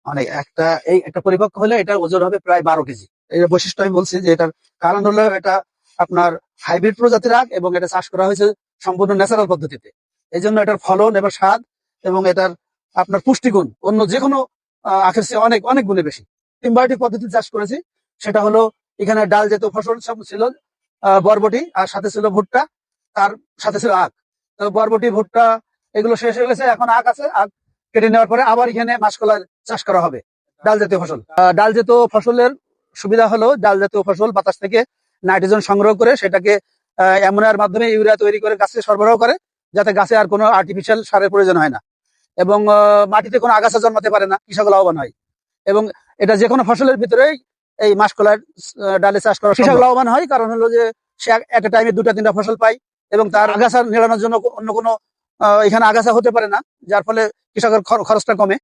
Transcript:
মানে একটা পরিপক্ক হলে এটার ওজন হবে প্রায় 12 কেজি। এর বৈশিষ্ট্য আমি বলছি যে এটার কারণ হলো এটা আপনার হাইব্রিড প্রজাতির আখ এবং এটা চাষ করা হয়েছে সম্পূর্ণ ন্যাচারাল পদ্ধতিতে। এই জন্য এটার ফলন এবং স্বাদ এবং এটার আপনার পুষ্টিগুণ অন্য যে কোনো আখের চেয়ে অনেক অনেক গুণে বেশি। সিম্বায়োটিক পদ্ধতিতে চাষ করেছি, সেটা হলো এখানে ডাল জাতীয় ফসল সব ছিল, বরবটি, আর সাথে ছিল ভুট্টা, তার সাথে ছিল আখ। তো বরবটি, ভুট্টা এগুলো শেষ হয়ে গেছে, এখন আখ আছে। আখ কেটে নেওয়ার পরে আবার এখানে মাসকলাই চাষ করা হবে, ডাল জাতীয় ফসল। ডাল জাতীয় ফসলের সুবিধা হলো ডাল জাতীয় ফসল বাতাস থেকে নাইট্রোজেন সংগ্রহ করে সেটাকে অ্যামোনিয়ার মাধ্যমে ইউরিয়া তৈরি করে গাছে সরবরাহ করে, যাতে গাছে আর কোনো আর্টিফিশিয়াল সারের প্রয়োজন হয় না এবং মাটিতে কোনো আগাছা জন্মাতে পারে না, কৃষক লাভবান হয়। এবং এটা যে কোনো ফসলের ভিতরেই এই মাসকলাই ডালে চাষ করা কৃষক লাভবান হয়, কারণ হলো যে সে একটা টাইমে 2টা 3টা ফসল পায় এবং তার আগাছা নিড়ানোর জন্য অন্য কোনো এখানে আগাছা হতে পারে না, যার ফলে কৃষকের খরচটা কমে।